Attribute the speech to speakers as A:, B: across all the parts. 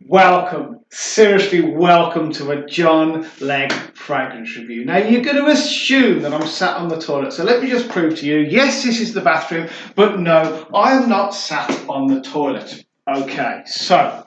A: Welcome, seriously welcome to a John Legg fragrance review. Now you're going to assume that I'm sat on the toilet, so let me just prove to you, yes this is the bathroom, but no, I am not sat on the toilet. Okay, so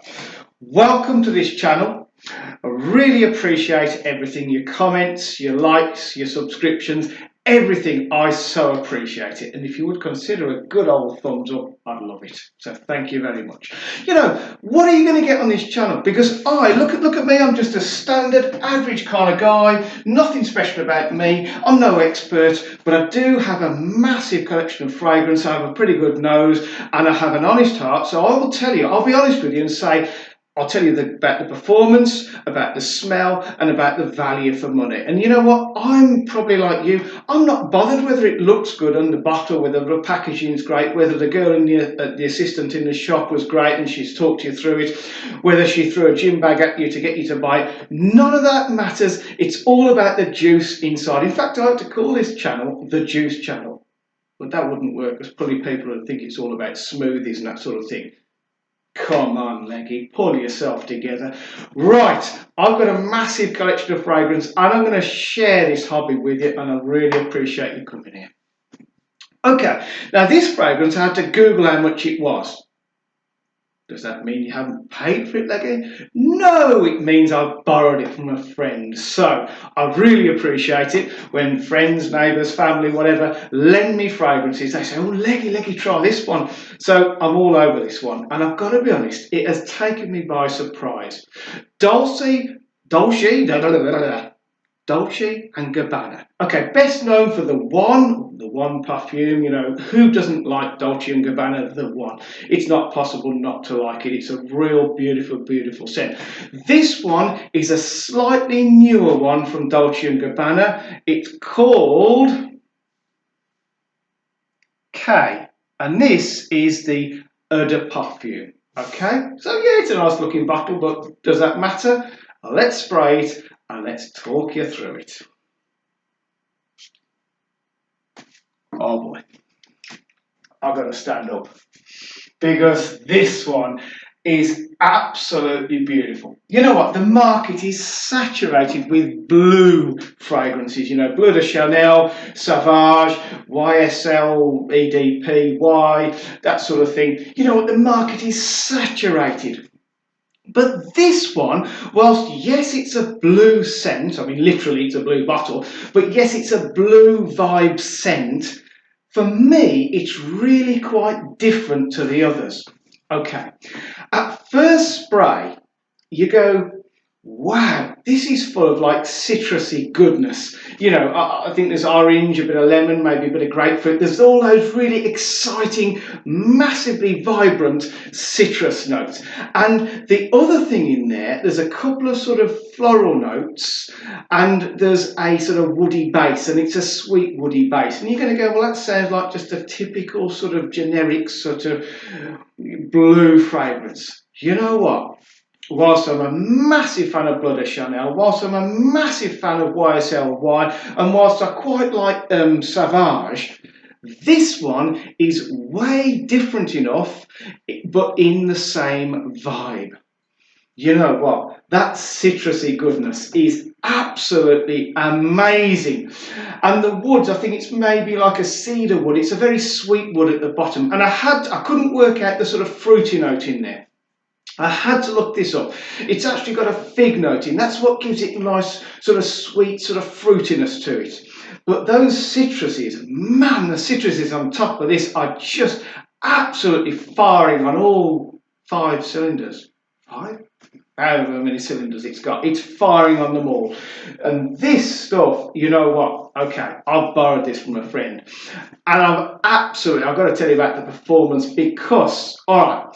A: welcome to this channel. I really appreciate everything, your comments, your likes, your subscriptions, everything. I so appreciate it, and if you would consider a good old thumbs up, I'd love it. So thank you very much. You know, what are you going to get on this channel? Because look at me, I'm just a standard average kind of guy, nothing special about me. I'm no expert, but I do have a massive collection of fragrance. I have a pretty good nose and I have an honest heart, so I will tell you, I'll be honest with you and say I'll tell you about the performance, about the smell, and about the value for money. And you know what? I'm probably like you. I'm not bothered whether it looks good on the bottle, whether the packaging is great, whether the girl in the assistant in the shop was great and she's talked you through it, whether she threw a gym bag at you to get you to buy it. None of that matters. It's all about the juice inside. In fact, I like to call this channel the Juice Channel. But that wouldn't work because probably people would think it's all about smoothies and that sort of thing. Come on, Leggy, pull yourself together. Right, I've got a massive collection of fragrance and I'm going to share this hobby with you, and I really appreciate you coming here. Okay, now this fragrance, I had to Google how much it was. Does that mean you haven't paid for it, Leggy? No, it means I've borrowed it from a friend. So I really appreciate it when friends, neighbours, family, whatever, lend me fragrances. They say, oh, Leggy, try this one. So I'm all over this one. And I've got to be honest, it has taken me by surprise. Dolce and Gabbana. Okay, best known for the one perfume. You know, who doesn't like Dolce and Gabbana, the one? It's not possible not to like it. It's a real beautiful scent. This one is a slightly newer one from Dolce and Gabbana. It's called K, and this is the eau de parfum. Okay, so yeah, it's a nice looking bottle, but does that matter? Let's spray it and let's talk you through it. Oh boy, I've got to stand up because this one is absolutely beautiful. You know what? The market is saturated with blue fragrances. You know, Bleu de Chanel, Sauvage, YSL, EDP, Y, that sort of thing. You know what? The market is saturated. But this one, whilst yes, it's a blue scent, I mean, literally it's a blue bottle, but yes, it's a blue vibe scent, for me, it's really quite different to the others. Okay, at first spray, you go, wow, this is full of like citrusy goodness. You know, I think there's orange, a bit of lemon, maybe a bit of grapefruit. There's all those really exciting, massively vibrant citrus notes. And the other thing in there, there's a couple of sort of floral notes and there's a sort of woody base, and it's a sweet woody base. And you're going to go, well, that sounds like just a typical sort of generic sort of blue fragrance. You know what? Whilst I'm a massive fan of Bleu de Chanel, whilst I'm a massive fan of YSL, and whilst I quite like Sauvage, this one is way different enough, but in the same vibe. You know what? That citrusy goodness is absolutely amazing. And the woods, I think it's maybe like a cedar wood. It's a very sweet wood at the bottom. And I couldn't work out the sort of fruity note in there. I had to look this up. It's actually got a fig note in. That's what gives it a nice sort of sweet sort of fruitiness to it. But those citruses, man, the citruses on top of this are just absolutely firing on all 5 cylinders. 5? However many cylinders it's got. It's firing on them all. And this stuff, you know what? Okay, I've borrowed this from a friend. And I've got to tell you about the performance because, all right,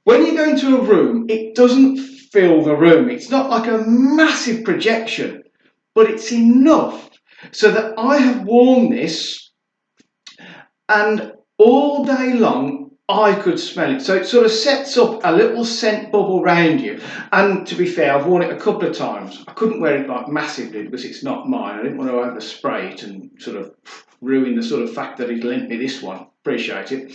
A: when you go into a room, it doesn't fill the room. It's not like a massive projection, but it's enough so that I have worn this and all day long I could smell it. So it sort of sets up a little scent bubble around you. And to be fair, I've worn it a couple of times. I couldn't wear it like massively because it's not mine. I didn't want to overspray it and sort of ruin the sort of fact that he'd lent me this one. Appreciate it.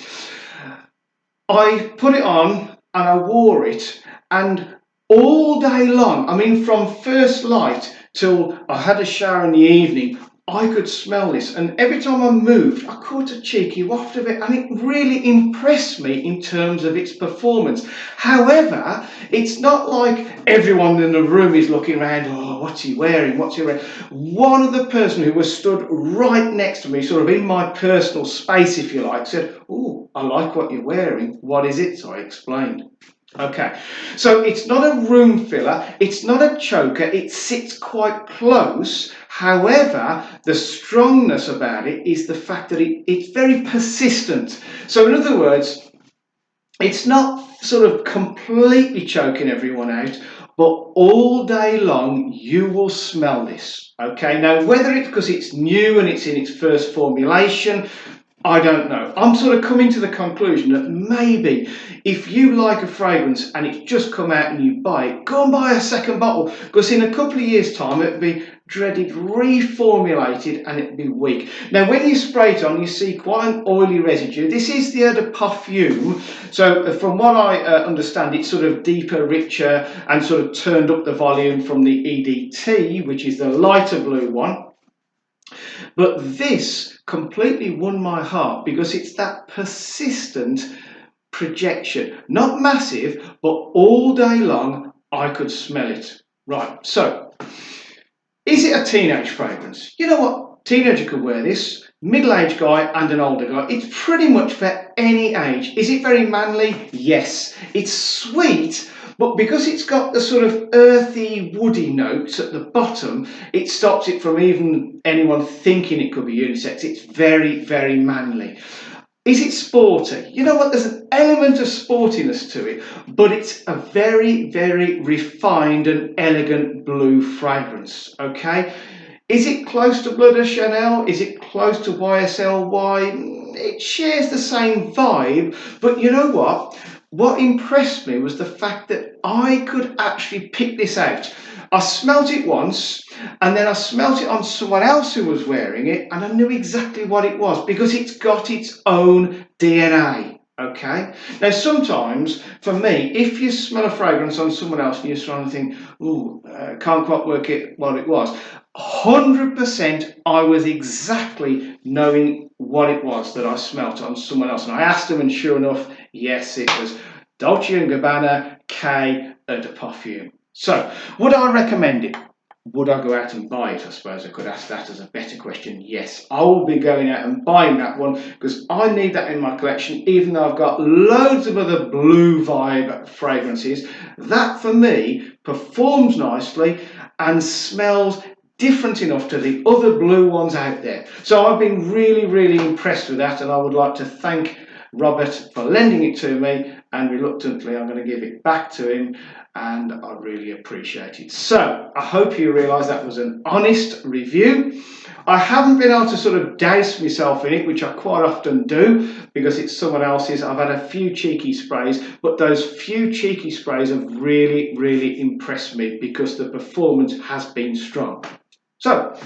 A: I put it on and I wore it, and all day long. I mean, from first light till I had a shower in the evening, I could smell this, and every time I moved, I caught a cheeky waft of it, and it really impressed me in terms of its performance. However, it's not like everyone in the room is looking around, oh, what's he wearing, what's he wearing? One of the person who was stood right next to me, sort of in my personal space, if you like, said, oh, I like what you're wearing. What is it? So I explained. Okay, so it's not a room filler, it's not a choker, it sits quite close. However, the strongness about it is the fact that it's very persistent. So in other words, it's not sort of completely choking everyone out, but all day long you will smell this. Okay, now whether it's because it's new and it's in its first formulation, I don't know. I'm sort of coming to the conclusion that maybe if you like a fragrance and it's just come out and you buy it, go and buy a second bottle, because in a couple of years' time it'll be dreaded reformulated and it'll be weak. Now when you spray it on, you see quite an oily residue. This is the eau de parfum, so from what I understand, it's sort of deeper, richer, and sort of turned up the volume from the EDT, which is the lighter blue one. But this completely won my heart because it's that persistent projection. Not massive, but all day long I could smell it. Right, so is it a teenage fragrance? You know what? Teenager could wear this. Middle-aged guy and an older guy. It's pretty much for any age. Is it very manly? Yes. It's sweet, but because it's got the sort of earthy, woody notes at the bottom, it stops it from even anyone thinking it could be unisex. It's very, very manly. Is it sporty? You know what? There's an element of sportiness to it, but it's a very, very refined and elegant blue fragrance. Okay? Is it close to Bleu de Chanel? Is it close to YSL? It shares the same vibe, but you know what? What impressed me was the fact that I could actually pick this out. I smelt it once, and then I smelt it on someone else who was wearing it, and I knew exactly what it was because it's got its own DNA. Okay? Now, sometimes, for me, if you smell a fragrance on someone else and you're trying to think, ooh, can't quite work it what it was, 100% I was exactly knowing what it was that I smelt on someone else. And I asked them, and sure enough, yes, it was Dolce & Gabbana K Parfum. So, would I recommend it? Would I go out and buy it? I suppose I could ask that as a better question. Yes, I will be going out and buying that one because I need that in my collection, even though I've got loads of other blue vibe fragrances. That, for me, performs nicely and smells different enough to the other blue ones out there. So I've been really, really impressed with that, and I would like to thank Robert for lending it to me, and reluctantly I'm going to give it back to him, and I really appreciate it. So I hope you realise that was an honest review. I haven't been able to sort of douse myself in it, which I quite often do because it's someone else's. I've had a few cheeky sprays, but those few cheeky sprays have really, really impressed me because the performance has been strong. So,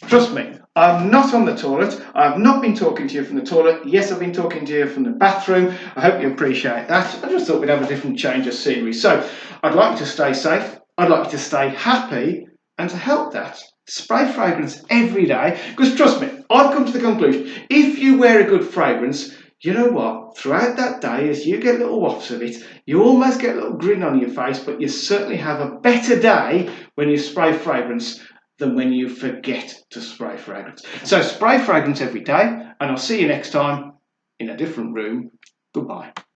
A: trust me, I'm not on the toilet. I've not been talking to you from the toilet. Yes, I've been talking to you from the bathroom. I hope you appreciate that. I just thought we'd have a different change of scenery. So, I'd like you to stay safe. I'd like you to stay happy. And to help that, spray fragrance every day. Because trust me, I've come to the conclusion, if you wear a good fragrance, you know what? Throughout that day, as you get little wafts of it, you almost get a little grin on your face, but you certainly have a better day when you spray fragrance than when you forget to spray fragrance. So spray fragrance every day, and I'll see you next time in a different room. Goodbye.